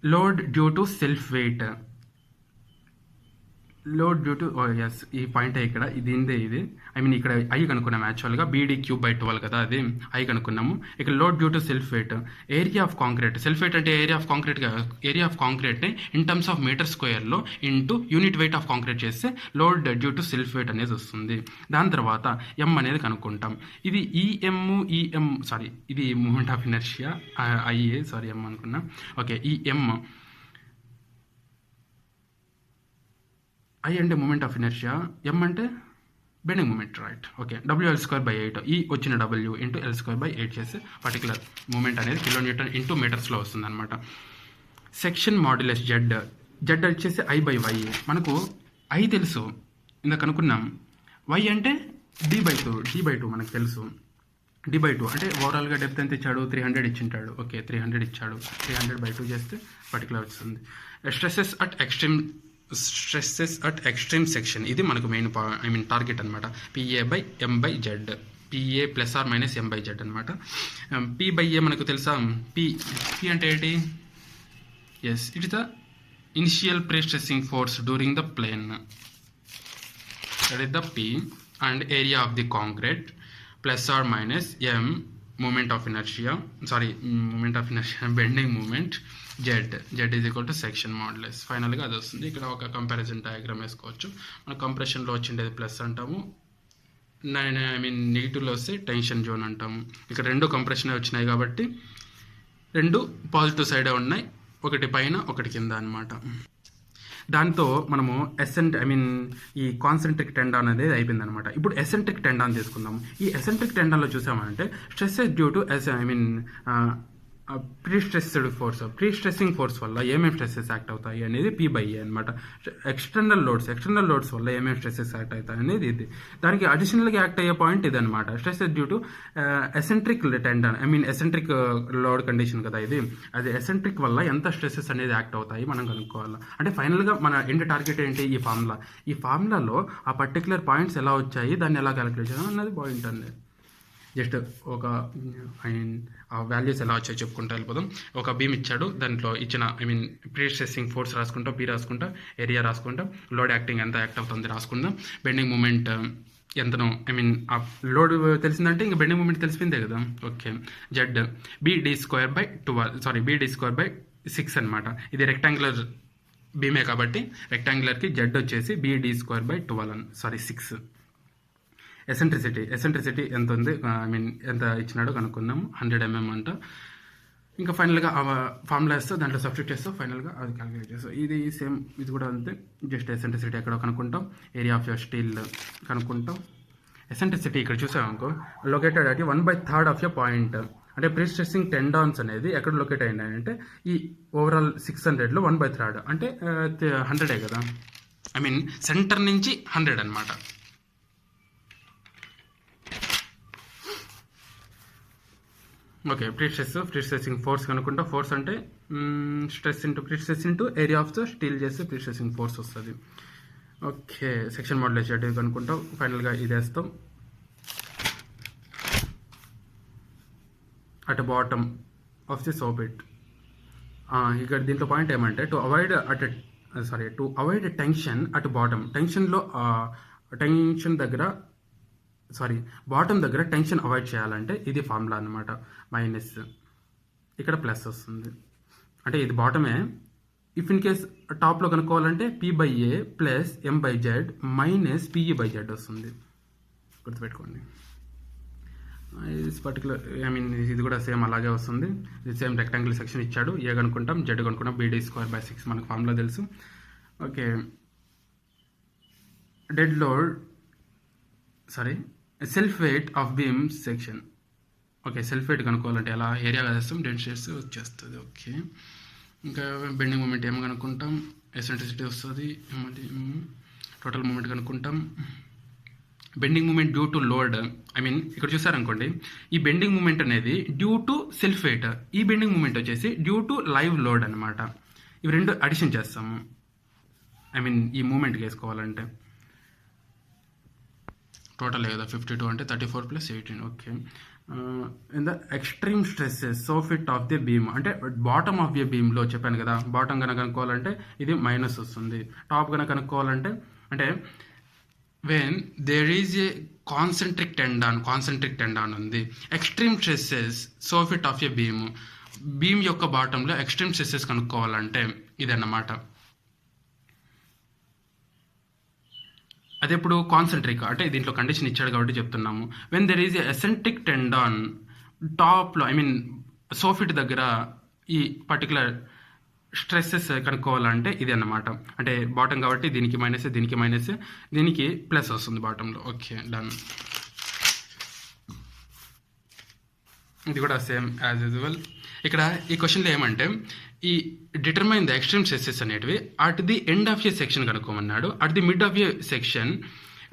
[SPEAKER 1] Load due to self weight, ఈ పాయింట్ ఇక్కడ ఇది ఇక్కడ ఐ కనుక్కున్నాము. యాక్చువల్గా BD³/12 కదా, అది ఐ కనుక్కున్నాము. ఇక్కడ load due to self weight. Area of concrete, self weight అంటే ఏరియా ఆఫ్ కాంక్రీట్ని in terms of metre into unit weight of concrete చేస్తే load due to self weight అనేది వస్తుంది. దాని తర్వాత ఎం అనేది కనుక్కుంటాం. ఇది ఇది మూమెంట్ ఆఫ్ ఇనర్షియా, ఎం అనుకున్నా. ఓకే, ఈ I అంటే మూమెంట్ ఆఫ్ ఇనర్షియా, ఎం అంటే bending moment, right. Okay, WL²/8 ఈ వచ్చిన W ఇంటూ L²/8 చేస్తే పర్టికులర్ మూమెంట్ అనేది కిలోన్యూటన్ ఇంటూ మీటర్స్లో వస్తుంది అనమాట. సెక్షన్ మాడ్యులస్ జెడ్ వచ్చేసి I/Y. మనకు I తెలుసు, ఇందాక అనుకున్నాం. Y అంటే D/2 మనకు తెలుసు. D/2 అంటే ఓవరాల్గా డెప్త్ ఎంత ఇచ్చాడు, 300 ఇచ్చింటాడు. ఓకే, 300 ఇచ్చాడు, 300/2 చేస్తే పర్టికులర్ వస్తుంది. స్ట్రెస్సెస్ అట్ ఎక్స్ట్రీమ్ సెక్షన్, ఇది మనకు మెయిన్ టార్గెట్ అనమాట. PA/M/Z, PA ± M/Z అనమాట. P/A మనకు తెలుసా, P అంటే ఏంటి, it is the initial prestressing force during the plane. That is the P. And area of the concrete ± M moment of inertia, bending moment, Z is equal to section modulus. ఫైనల్గా అది వస్తుంది. ఇక్కడ ఒక comparison diagram వేసుకోవచ్చు. మన కంప్రెషన్లో వచ్చిండేది plus అంటాము, నెగిటివ్లో వస్తే tension zone అంటాము. ఇక్కడ 2 కంప్రెషన్ వచ్చినాయి కాబట్టి 2 పాజిటివ్ సైడే ఉన్నాయి, ఒకటి పైన ఒకటి కింద అనమాట. దాంతో మనము ఈ కాన్సెంట్రిక్ టెండాన్ అనేది అయిపోయింది అనమాట. ఇప్పుడు ఎసెంట్రిక్ టెండాన్ తీసుకుందాము. ఈ ఎసెంట్రిక్ టెండాన్లో చూసామంటే స్ట్రెస్సెస్ డ్యూ టు ప్రీస్ట్రెసింగ్ ఫోర్స్ వల్ల ఏమేమి స్ట్రెస్సెస్ యాక్ట్ అవుతాయి అనేది P/A అనమాట. ఎక్స్టర్నల్ లోడ్స్ వల్ల ఏమేమి స్ట్రెస్సెస్ యాక్ట్ అవుతాయి అనేది ఇది. దానికి అడిషనల్గా యాక్ట్ అయ్యే పాయింట్ ఇది అనమాట. Stresses due to eccentric tendon, eccentric load condition కదా ఇది. అది ఎసెంట్రిక్ వల్ల ఎంత స్ట్రెస్సెస్ అనేది యాక్ట్ అవుతాయి మనం కనుక్కోవాలి. అంటే ఫైనల్గా మన ఎండ్ టార్గెట్ ఏంటి, ఈ ఫార్ములాలో ఆ పర్టికులర్ పాయింట్స్ ఎలా వచ్చాయి, దాన్ని ఎలా క్యాలిక్యులేట్ చేయాలి అన్నది పాయింట్ అండి. జస్ట్ ఒక ఆ వాల్యూస్ ఎలా వచ్చాయో చెప్పుకుంటూ వెళ్ళిపోదాం. ఒక బీమ్ ఇచ్చాడు, దాంట్లో ఇచ్చిన ప్రీస్ట్రెస్సింగ్ ఫోర్స్ రాసుకుంటాం, పీ రాసుకుంటాం, ఏరియా రాసుకుంటాం, లోడ్ యాక్టింగ్ ఎంత యాక్ట్ అవుతుంది రాసుకుందాం, బెండింగ్ మూమెంట్ ఎంతనో ఆ లోడ్ తెలిసిందంటే ఇంకా బెండింగ్ మూమెంట్ తెలిసిందే కదా. ఓకే, జెడ్ BD²/6 అనమాట. ఇది రెక్టాంగులర్ బీమే కాబట్టి రెక్టాంగులర్కి జెడ్ వచ్చేసి BD²/12 6. ఎసెంట్రిసిటీ ఎంత ఉంది, ఎంత ఇచ్చినాడో కనుక్కుందాం. 100 mm అంట. ఇంకా ఫైనల్గా ఫార్ములా వేస్తే దాంట్లో సబ్స్టిట్యూట్ చేస్తాం, ఫైనల్గా అది క్యాలిక్యులేట్ చేస్తాం. ఇది సేమ్, ఇది కూడా అంతే. జస్ట్ ఎసెంట్రిసిటీ ఎక్కడో కనుక్కుంటాం, ఏరియా ఆఫ్ యువర్ స్టీల్ కనుక్కుంటాం. ఎసెంట్రిసిటీ ఇక్కడ చూసామనుకో, located at 1/3 of your point. అంటే ప్రీస్ట్రెస్సింగ్ టెండాన్స్ అనేది ఎక్కడ లొకేట్ అయినాయి అంటే ఈ ఓవరాల్ 600లో 1/3 అంటే 100 కదా. సెంటర్ నుంచి 100 అనమాట. ఓకే, ప్రీస్ట్రెస్సింగ్ ఫోర్స్ కనుక్కుంటా. ఫోర్స్ అంటే stress into area of the steel చేస్తే ప్రీస్ట్రెస్సింగ్ ఫోర్స్ వస్తుంది. ఓకే, సెక్షన్ మోడ్యులేషన్ కనుక్కుంటాం. ఫైనల్గా ఇది వేస్తాం. At bottom of the soffit. ఇక్కడ దీంట్లో పాయింట్ ఏమంటే to avoid tension at bottom. Bottom దగ్గర టెన్షన్ అవాయిడ్ చేయాలంటే ఇది ఫార్ములా అనమాట. మైనస్ ఇక్కడ ప్లస్ వస్తుంది, అంటే ఇది బాటమే. ఇఫ్ ఇన్ కేస్ టాప్లో కనుక్కోవాలంటే P/A plus M/Z minus PE/Z వస్తుంది, గుర్తుపెట్టుకోండి. పర్టికులర్ ఇది కూడా సేమ్ అలాగే వస్తుంది. ఇది సేమ్ రెక్టాంగిల్ సెక్షన్ ఇచ్చాడు, ఏ కనుక్కుంటాం, జెడ్ కనుక్కుంటాం, BD²/6 మనకు ఫార్ములా తెలుసు. Okay, dead load self weight of beam section. Okay, self weight కనుక్కోవాలంటే ఎలా, ఏరియా వేస్తాం, డెడ్ షేర్స్ వచ్చేస్తుంది. ఓకే, ఇంకా బెండింగ్ మూమెంట్ ఏం కనుక్కుంటాం, ఎసెంట్రిసిటీ వస్తుంది, టోటల్ మూమెంట్ కనుక్కుంటాం. Bending moment due to load, ఇక్కడ చూసారనుకోండి, ఈ బెండింగ్ మూమెంట్ అనేది డ్యూ టు సెల్ఫ్ వెయిట్, ఈ బెండింగ్ మూమెంట్ వచ్చేసి డ్యూ టు లైవ్ లోడ్ అనమాట. ఇవి రెండు అడిషన్ చేస్తాము ఈ మూమెంట్కి వేసుకోవాలంటే. టోటల్ కదా 52 అంటే 34 + 18. Okay, in the extreme stresses soffit of the beam, అంటే బాటమ్ ఆఫ్ ది బీమ్లో చెప్పాను కదా, బాటమ్ కనుక కనుక్కోవాలంటే ఇది మైనస్ వస్తుంది. టాప్ కనుక కనుక్కోవాలంటే అంటే when there is a concentric tendon ఉంది, extreme stresses soffit of a beam యొక్క బాటంలో ఎక్స్ట్రీమ్ స్ట్రెస్సెస్ కనుక్కోవాలంటే ఇదన్నమాట. అదే ఇప్పుడు కాన్సెంట్రిక్ అంటే దీంట్లో కండిషన్ ఇచ్చాడు కాబట్టి చెప్తున్నాము. When there is eccentric tendon టాప్లో సోఫిట్ దగ్గర ఈ పర్టికులర్ స్ట్రెస్సెస్ కనుక్కోవాలంటే ఇది అన్నమాట. అంటే బాటమ్ కాబట్టి దీనికి మైనస్, దీనికి ప్లస్ వస్తుంది బాటంలో. Okay, done. ఇది కూడా సేమ్ యాజ్ యూజువల్. ఇక్కడ ఈ క్వశ్చన్లో ఏమంటే ఈ డిటర్మైన్ ద ఎక్స్ట్రీమ్ స్ట్రెస్సెస్ అనేటివి at the end of a section కనుక్కోమన్నాడు. At the mid of a section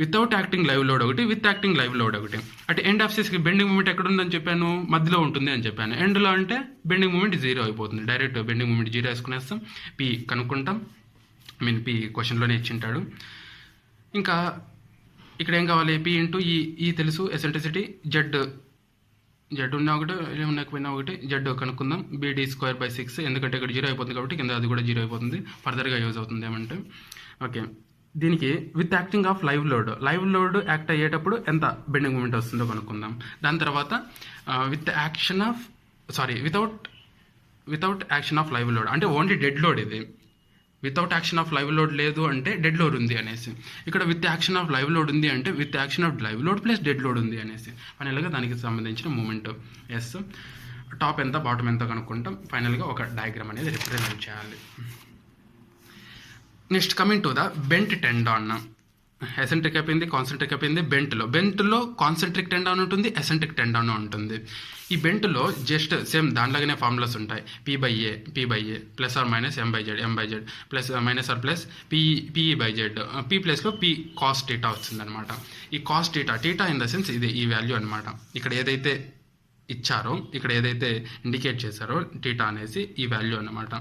[SPEAKER 1] without acting live load ఒకటి, విత్ యాక్టింగ్ లైవ్ లోడ్ ఒకటి. అంటే end of section bending moment ఎక్కడ ఉందని చెప్పాను, మధ్యలో ఉంటుంది అని చెప్పాను. ఎండ్లో అంటే బెండింగ్ మూమెంట్ 0 అయిపోతుంది, డైరెక్ట్ బెండింగ్ మూమెంట్ 0 వేసుకునేస్తాం. పి కనుక్కుంటాం, పి క్వశ్చన్లోనే ఇచ్చింటాడు. ఇంకా ఇక్కడ ఏం కావాలి, పి ఇంటూ ఈ తెలుసు, ఎసెంట్రిసిటీ, జెడ్ ఉన్న ఒకటి, ఉండకపోయినా ఒకటి, జెడ్ కనుక్కుందాం. BD²/6 ఎందుకంటే ఇక్కడ 0 అయిపోతుంది కాబట్టి కింద అది కూడా 0 అయిపోతుంది, ఫర్దర్గా యూజ్ అవుతుంది ఏమంటే. ఓకే, దీనికి with acting of live load act అయ్యేటప్పుడు ఎంత బెండింగ్ మూమెంట్ వస్తుందో కనుక్కుందాం. దాని తర్వాత without action of live load అంటే ఓన్లీ డెడ్ లోడ్. ఇది without action of live load లేదు అంటే డెడ్ లోడ్ ఉంది అనేసి. ఇక్కడ with action of live load ఉంది అంటే with action of live load plus dead load ఉంది అనేసి. ఫైనల్గా దానికి సంబంధించిన మూమెంట్ ఎస్, టాప్ ఎంత బాటమ్ ఎంత కనుక్కుంటాం. ఫైనల్గా ఒక డయాగ్రామ్ అనేది రిప్రజెంట్ చేయాలి. Next coming to the bent tendon. Eccentric అయిపోయింది, కాన్సెంట్రిక్ అయిపోయింది. బెంట్లో కాన్సెంట్రిక్ టెండాన్ ఉంటుంది, ఎసెంట్రిక్ టెండాన్ ఉంటుంది. ఈ బెంట్లో జస్ట్ సేమ్ దానిలాగానే ఫార్ములాస్ ఉంటాయి. P/A plus or minus M/Z plus minus or plus PE/Z. P ప్లస్లో P కాస్ టీటా వస్తుంది అనమాట. ఈ cos theta in the sense ఇది ఈ వాల్యూ అనమాట. ఇక్కడ ఏదైతే ఇచ్చారో, ఇక్కడ ఏదైతే ఇండికేట్ చేశారో టీటా అనేసి ఈ వాల్యూ అనమాట.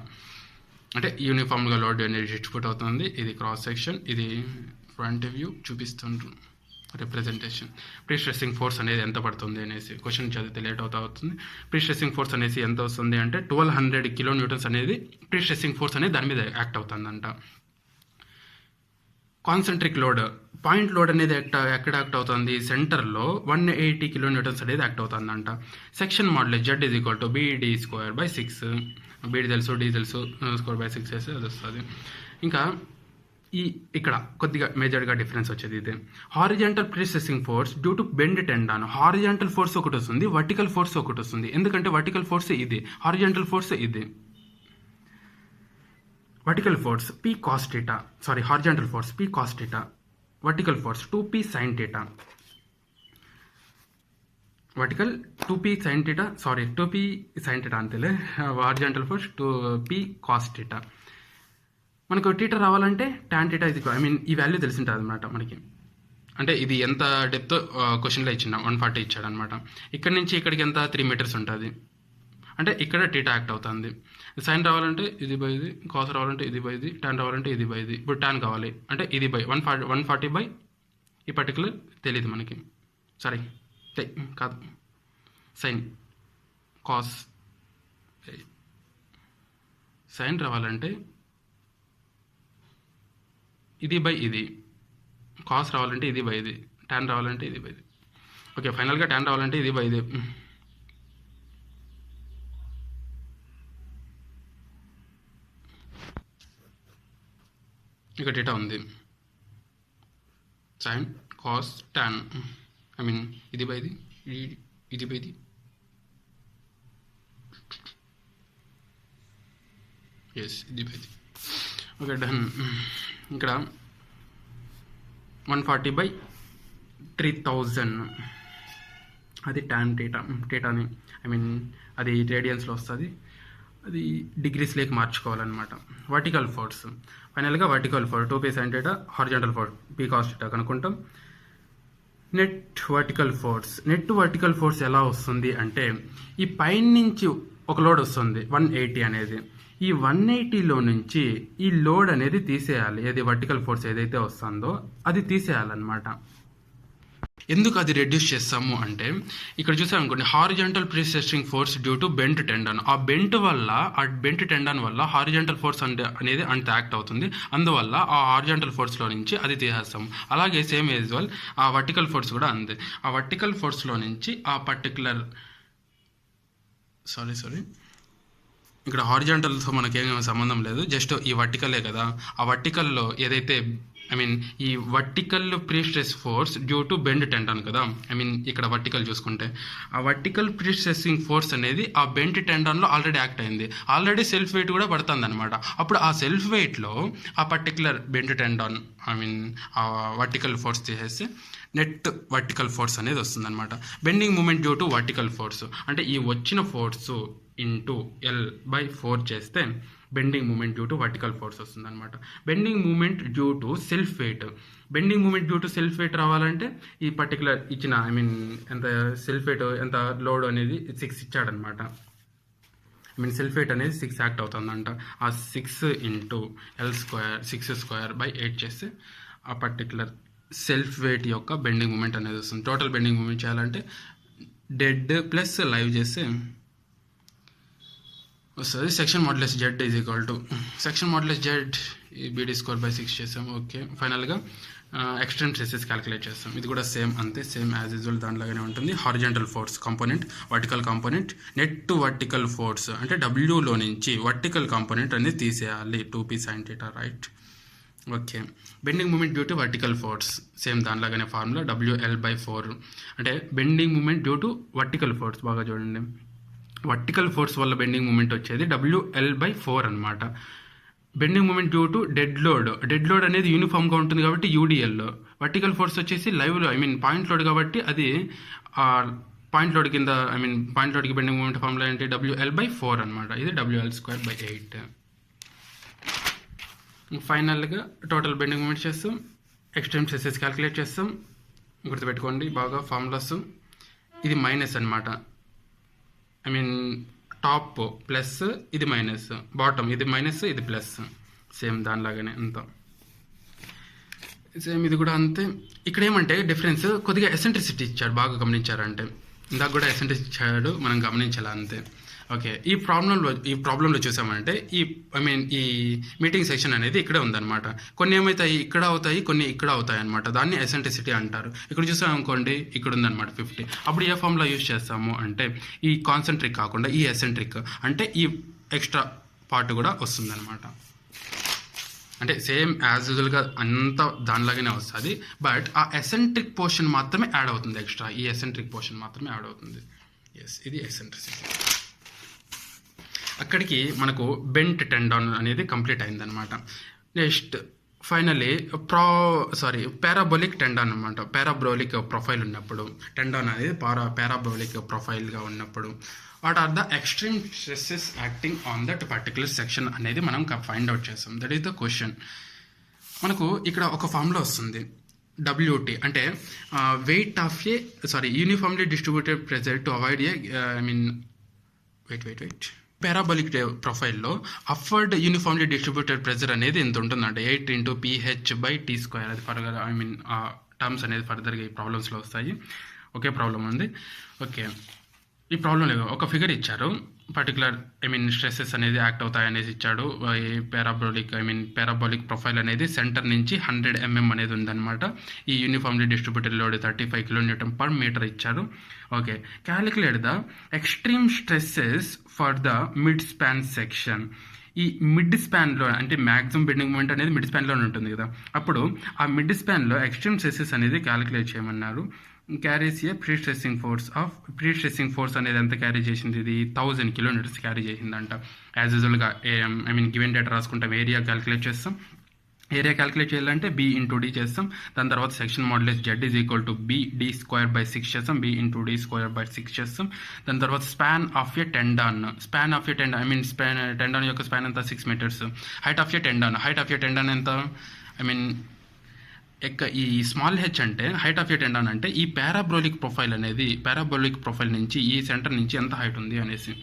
[SPEAKER 1] అంటే యూనిఫామ్గా లోడ్ అనేది డిస్ట్రిబ్యూట్ అవుతుంది. ఇది క్రాస్ సెక్షన్, ఇది ఫ్రంట్ వ్యూ చూపిస్తుండ్రు. రిప్రజెంటేషన్. ప్రీ స్ట్రెస్సింగ్ ఫోర్స్ అనేది ఎంత పడుతుంది అనేసి క్వశ్చన్ చదివితే లేట్ అవుతుంది. ప్రీ స్ట్రెస్సింగ్ ఫోర్స్ అనేసి ఎంత వస్తుంది అంటే 1200 కిలో న్యూటన్స్ అనేది ప్రీ స్ట్రెస్సింగ్ ఫోర్స్ అనేది దాని మీద యాక్ట్ అవుతుందంట. కాన్సెంట్రిక్ లోడ్, పాయింట్ లోడ్ అనేది ఎక్కడ యాక్ట్ అవుతుంది, సెంటర్లో 180 కిలో న్యూటన్స్ అనేది యాక్ట్ అవుతుందంట. Section modulus Z is equal to BD square by 6, BD తెలుసు, డీ తెలుసు, స్క్వేర్ బై 6 వేస్తే అది వస్తుంది. ఇంకా ఇక్కడ కొద్దిగా మేజర్గా డిఫరెన్స్ వచ్చేది ఇదే. Horizontal pre stressing force due to bend tendon, horizontal force ఒకటి వస్తుంది, వర్టికల్ ఫోర్స్ ఒకటి వస్తుంది. ఎందుకంటే వర్టికల్ ఫోర్స్ ఇది, హారిజాంటల్ ఫోర్స్ ఇది. Vertical force P cos theta, sorry horizontal force P cos theta, vertical force 2p sin theta. Vertical 2p sin theta, sorry 2p sin theta అంతేలే. Horizontal force 2p cos theta. మనకు theta రావాలంటే tan theta ఇది, I mean ఈ value తెలిసింటుంది అనమాట మనకి. అంటే ఇది ఎంత డెప్త్ క్వశ్చన్లో ఇచ్చిన 140 ఇచ్చాడు అనమాట. ఇక్కడ నుంచి ఇక్కడికి ఎంత 3 meters ఉంటుంది. అంటే ఇక్కడ థీటా యాక్ట్ అవుతుంది. సైన్ రావాలంటే ఇది బై ఇది, కాస్ రావాలంటే ఇది బై ఇది, tan రావాలంటే ఇది బై ఇది. ఇప్పుడు tan కావాలి అంటే ఇది బై 140 బై ఈ పర్టికులర్ తెలియదు మనకి, సారీ కాదు, సైన్ కాస్. సైన్ రావాలంటే ఇది బై ఇది, కాస్ రావాలంటే ఇది బై ఇది, tan రావాలంటే ఇది బై ఇది. ఓకే, ఫైనల్గా tan రావాలంటే ఇది బై ఇది. ఇక డేటా ఉంది, sine cos tan, I mean ఇది బై ఇది, ఇది బై ఇది. ఎస్, ఇది బై ఇది. Okay, done. ఇక్కడ 140 బై 3000 అది tan థీటాని, ఐ మీన్ అది రేడియన్స్లో వస్తుంది, అది డిగ్రీస్లోకి మార్చుకోవాలన్నమాట. వర్టికల్ ఫోర్స్ ఫైనల్గా vertical force 2p sin theta, horizontal force p cos theta కనుక్కుంటాం. నెట్ వర్టికల్ ఫోర్స్ ఎలా వస్తుంది అంటే, ఈ పైన నుంచి ఒక లోడ్ వస్తుంది 180 అనేది, ఈ 180లో నుంచి ఈ లోడ్ అనేది తీసేయాలి. ఏది వర్టికల్ ఫోర్స్ ఏదైతే వస్తుందో అది తీసేయాలన్నమాట. ఎందుకు అది రెడ్యూస్ చేస్తాము అంటే, ఇక్కడ చూసామనుకోండి, horizontal pre stressing force due to bent tendon. ఆ బెంట్ టెండాన్ వల్ల హారిజాంటల్ ఫోర్స్ అనేది అంత యాక్ట్ అవుతుంది. అందువల్ల ఆ హారిజాంటల్ ఫోర్స్లో నుంచి అది తీసేస్తాము. అలాగే సేమ్ యాజ్ వెల్ ఆ వర్టికల్ ఫోర్స్ కూడా అంతే. ఆ వర్టికల్ ఫోర్స్లో నుంచి ఆ పర్టికులర్ సారీ ఇక్కడ హారిజాంటల్తో మనకేం సంబంధం లేదు, జస్ట్ ఈ వర్టికలే కదా. ఆ వర్టికల్లో ఏదైతే, ఐ మీన్ ఈ vertical prestress force due to bend tendon కదా, ఐ మీన్ ఇక్కడ వర్టికల్ చూసుకుంటే ఆ వర్టికల్ ప్రీ స్ట్రెస్సింగ్ ఫోర్స్ అనేది ఆ బెండ్ టెండాన్లో ఆల్రెడీ యాక్ట్ అయింది, ఆల్రెడీ సెల్ఫ్ వెయిట్ కూడా పడుతుంది అనమాట. అప్పుడు ఆ సెల్ఫ్ వెయిట్లో ఆ particular bend tendon, I mean ఆ వర్టికల్ ఫోర్స్ తీసేస్తే నెట్ వర్టికల్ ఫోర్స్ అనేది వస్తుంది అనమాట. Bending moment due to vertical force అంటే ఈ వచ్చిన ఫోర్సు ఇంటూ L/4 చేస్తే bending moment due to vertical force వస్తుంది అనమాట. Bending moment due to self weight రావాలంటే ఈ పర్టికులర్ ఇచ్చిన, ఐ మీన్ ఎంత సెల్ఫ్ వెయిట్, ఎంత లోడ్ అనేది 6 ఇచ్చాడనమాట. ఐ మీన్ సెల్ఫ్ వెయిట్ అనేది 6 యాక్ట్ అవుతుందంట. ఆ 6 ఇంటూ L², 6² చేస్తే ఆ పర్టికులర్ సెల్ఫ్ వెయిట్ యొక్క బెండింగ్ మూమెంట్ అనేది వస్తుంది. టోటల్ బెండింగ్ మూమెంట్ చేయాలంటే డెడ్ ప్లస్ లైవ్ చేస్తే వస్తుంది. Section modulus Z is equal to section modulus Z BD² by 6 చేసాం. ఓకే, ఫైనల్గా ఎక్స్ట్రీమ్ స్ట్రెసెస్ క్యాలిక్యులేట్ చేస్తాం. ఇది కూడా సేమ్ అంతే, సేమ్ యాజ్ యూజువల్ దాంట్లాగానే ఉంటుంది. Horizontal force component, vertical component, net vertical force అంటే Wలో నుంచి వర్టికల్ కాంపోనెంట్ అనేది తీసేయాలి, 2p sin theta, right. Okay, bending moment due to vertical force same దానిలాగానే ఫార్ములా WL/4 అంటే bending moment due to vertical force. బాగా చూడండి, vertical force వల్ల bending moment వచ్చేది WL/4 అనమాట. Bending moment due to dead load అనేది యూనిఫామ్గా ఉంటుంది కాబట్టి UDL. వర్టికల్ ఫోర్స్ వచ్చేసి లైవ్లో, ఐ మీన్ పాయింట్ లోడ్ కాబట్టి అది పాయింట్ లోడ్ కింద, ఐ మీన్ పాయింట్ లోడ్కి బెండింగ్ మూమెంట్ ఫార్ములా ఏంటి WL/4 అనమాట. ఇది WL²/8. ఫైనల్గా టోటల్ బెండింగ్ మూమెంట్ చేస్తాం, ఎక్స్ట్రీమ్ స్ట్రెసెస్ క్యాలిక్యులేట్ చేస్తాం. గుర్తుపెట్టుకోండి బాగా ఫార్ములాస్. ఇది మైనస్ అనమాట, ఐ మీన్ టాప్ ప్లస్, ఇది మైనస్, బాటమ్ ఇది మైనస్, ఇది ప్లస్, సేమ్ దానిలాగానే అంతా సేమ్. ఇది కూడా అంతే. ఇక్కడ ఏమంటే డిఫరెన్స్ కొద్దిగా ఎసెంట్రిసిటీ ఇచ్చాడు, బాగా గమనించారంటే ఇందాక కూడా ఎసెంట్రిసిటీ ఇచ్చాడు, మనం గమనించాలి అంతే. ఓకే, ఈ ప్రాబ్లంలో చూసామంటే ఈ మీటింగ్ సెక్షన్ అనేది ఇక్కడే ఉందన్నమాట. కొన్ని ఏమవుతాయి ఇక్కడ అవుతాయి, కొన్ని ఇక్కడ అవుతాయి అనమాట. దాన్ని ఎసెంట్రిసిటీ అంటారు. ఇక్కడ చూసాం అనుకోండి, ఇక్కడ ఉందన్నమాట 50. అప్పుడు ఏ ఫార్ములా యూజ్ చేస్తాము అంటే ఈ కాన్సెంట్రిక్ కాకుండా ఈ ఎసెంట్రిక్, అంటే ఈ ఎక్స్ట్రా పార్ట్ కూడా వస్తుందన్నమాట. అంటే సేమ్ యాజ్ యూజువల్గా అంతా దానిలాగానే వస్తుంది, బట్ ఆ ఎసెంట్రిక్ పోర్షన్ మాత్రమే యాడ్ అవుతుంది ఎక్స్ట్రా. ఈ ఎసెంట్రిక్ పోర్షన్ మాత్రమే యాడ్ అవుతుంది. ఎస్, ఇది ఎసెంట్రిసిటీ. అక్కడికి మనకు బెంట్ టెండాన్ అనేది కంప్లీట్ అయిందనమాట. నెక్స్ట్ ఫైనలీ పారాబోలిక్ టెండాన్ అనమాట. పారాబోలిక్ ప్రొఫైల్ ఉన్నప్పుడు, టెండాన్ అనేది పారాబోలిక్ ప్రొఫైల్గా ఉన్నప్పుడు what are the extreme stresses acting on that particular section అనేది మనం ఫైండ్ అవుట్ చేస్తాం. That is the question. మనకు ఇక్కడ ఒక ఫార్ములా వస్తుంది, WT అంటే weight of uniformly distributed pressure to avoid wait parabolic ప్రొఫైల్లో అఫర్డ్ యూనిఫామ్లీ డిస్ట్రిబ్యూటెడ్ ప్రెజర్ అనేది ఎంత ఉంటుందంటే 8 × PH/T². అది ఫర్దర్ టర్మ్స్ అనేది ఫర్దర్గా ఈ ప్రాబ్లమ్స్లో వస్తాయి. ఒకే ప్రాబ్లం ఉంది. ఓకే, ఈ ప్రాబ్లం లేదు, ఒక ఫిగర్ ఇచ్చారు, పర్టికులర్ స్ట్రెస్సెస్ అనేది యాక్ట్ అవుతాయి అనేసి ఇచ్చాడు. ఈ పారాబోలిక్ ప్రొఫైల్ అనేది సెంటర్ నుంచి 100 mm అనేది ఉందన్నమాట. ఈ యూనిఫామ్లీ డిస్ట్రిబ్యూటెడ్ లోడ్ 35 kN/m ఇచ్చారు. Okay, calculate the extreme stresses for the mid span section. ఈ మిడ్ స్పాన్లో అంటే మ్యాక్సిమం బెండింగ్ మూమెంట్ అనేది మిడ్ స్పాన్లోనే ఉంటుంది కదా, అప్పుడు ఆ మిడ్ స్పాన్లో ఎక్స్ట్రీమ్ స్ట్రెస్సెస్ అనేది క్యాలిక్యులేట్ చేయమన్నారు. క్యారీస్ ఏ ప్రీ స్ట్రెస్సింగ్ ఫోర్స్ అనేది ఎంత క్యారీ చేసింది, ఇది 1000 kN క్యారీ చేసిందంట. యాజ్ యూజువల్గా గివెన్ డేటా రాసుకుంటాం, ఏరియా క్యాలిక్యులేట్ చేస్తాం. ఏరియా క్యాలిక్యులేట్ చేయాలంటే B × D చేస్తాం. దాని తర్వాత సెక్షన్ మాడ్యులస్ Z = BD²/6 చేస్తాం, B × D²/6 చేస్తాం. దాని తర్వాత span of a tendon tendon యొక్క స్పాన్ ఎంత 6 meters. Height of a tendon ఎంత ఈ స్మాల్ హెచ్ అంటే హైట్ ఆఫ్ ఎ టెండాన్ అంటే ఈ పారాబోలిక్ ప్రొఫైల్ నుంచి ఈ సెంటర్ నుంచి ఎంత హైట్ ఉంది అనేసి.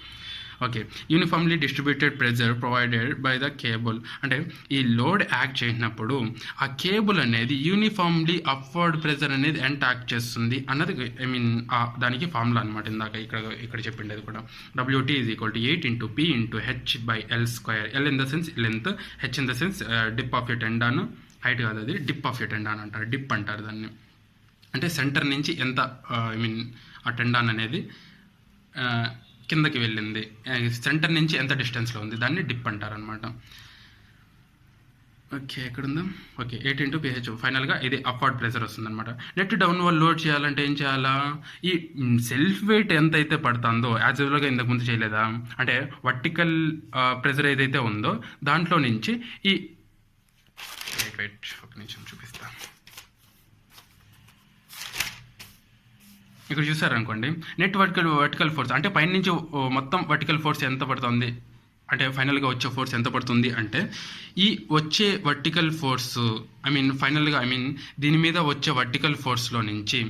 [SPEAKER 1] Okay, uniformly distributed pressure provided by the cable అంటే ఈ లోడ్ యాక్ట్ చేసినప్పుడు ఆ కేబుల్ అనేది యూనిఫామ్లీ అప్వర్డ్ ప్రెజర్ అనేది ఎంత యాక్ట్ చేస్తుంది అన్నది దానికి ఫార్ములా అనమాట. ఇందాక ఇక్కడ చెప్పిండేది కూడా WT = 8 × P × H/L². L in the sense length, H in the sense dip of a tendon. Height కాదు, అది డిప్ ఆఫ్ ఎ టెండాన్ అంటారు, డిప్ అంటారు దాన్ని. అంటే సెంటర్ నుంచి ఎంత ఆ టెండాన్ అనేది కిందకి వెళ్ళింది, సెంటర్ నుంచి ఎంత డిస్టెన్స్లో ఉంది, దాన్ని డిప్ అంటారు అనమాట. ఓకే, ఎక్కడుందా? Okay, 8 × PH. ఫైనల్గా ఇది అప్వర్డ్ ప్రెజర్ వస్తుంది అనమాట. నెట్ డౌన్వర్డ్ లోడ్ చేయాలంటే ఏం చేయాలా, ఈ సెల్ఫ్ వెయిట్ ఎంత అయితే పడుతుందో యాజ్ యూజువల్గా ఇంతకుముందు చేయలేదా, అంటే వర్టికల్ ప్రెజర్ ఏదైతే ఉందో దాంట్లో నుంచి ఈ ఒక నిమిషం చూపిస్తా. ఇక్కడ చూసారనుకోండి, నెట్ వర్టికల్ ఫోర్స్ అంటే పైన నుంచి మొత్తం వర్టికల్ ఫోర్స్ ఎంత పడుతుంది అంటే ఫైనల్గా వచ్చే ఫోర్స్ ఎంత పడుతుంది అంటే ఈ వచ్చే వర్టికల్ ఫోర్స్ ఫైనల్గా దీని మీద వచ్చే వర్టికల్ ఫోర్స్లో నుంచి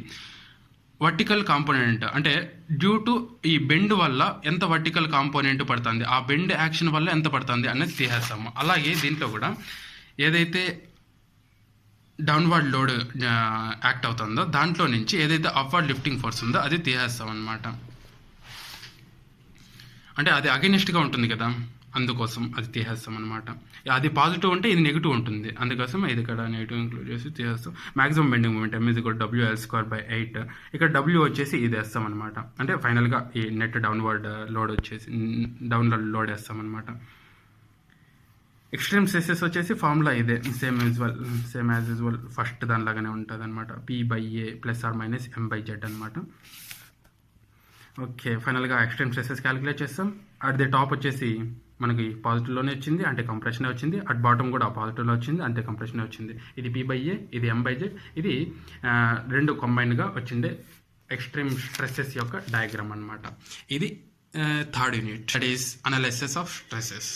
[SPEAKER 1] వర్టికల్ కాంపోనెంట్ అంటే డ్యూ టు ఈ బెండ్ వల్ల ఎంత వర్టికల్ కాంపోనెంట్ పడుతుంది, ఆ బెండ్ యాక్షన్ వల్ల ఎంత పడుతుంది అనేది తీసేస్తాము. అలాగే దీంట్లో కూడా ఏదైతే డౌన్వర్డ్ లోడ్ యాక్ట్ అవుతుందో దాంట్లో నుంచి ఏదైతే అప్వర్డ్ లిఫ్టింగ్ ఫోర్స్ ఉందో అది తీసేస్తాం అనమాట. అంటే అది అగెనిస్ట్గా ఉంటుంది కదా, అందుకోసం అది తీసేస్తాం అనమాట. అది పాజిటివ్ ఉంటే ఇది నెగిటివ్ ఉంటుంది, అందుకోసం ఇది ఇక్కడ నెగిటివ్ ఇంక్లూడ్ చేసి తీసేస్తాం. Maximum bending moment M = WL²/8. ఇక్కడ W వచ్చేసి ఇది వేస్తాం అనమాట. అంటే ఫైనల్గా ఈ నెట్ డౌన్వర్డ్ లోడ్ వచ్చేసి డౌన్వర్డ్ లోడ్ వేస్తాం అనమాట. ఎక్స్ట్రీమ్ స్ట్రెసెస్ వచ్చేసి ఫార్ములా ఇదే, సేమ్ యాజ్ యూజువల్ ఫస్ట్ దానిలాగానే ఉంటుంది అనమాట. P/A ± M/Z అనమాట. ఓకే, ఫైనల్గా ఎక్స్ట్రీమ్ స్ట్రెసెస్ క్యాలిక్యులేట్ చేస్తాం. అట్ ది టాప్ వచ్చేసి మనకి పాజిటివ్లోనే వచ్చింది అంటే కంప్రెషనే వచ్చింది, అట్ బాటమ్ కూడా పాజిటివ్లో వచ్చింది అంటే కంప్రెషనే వచ్చింది. ఇది P/A, ఇది M/Z, ఇది రెండు కంబైన్డ్గా వచ్చిండే ఎక్స్ట్రీమ్ స్ట్రెసెస్ యొక్క డయాగ్రామ్ అనమాట. ఇది third unit, that is analysis of stresses.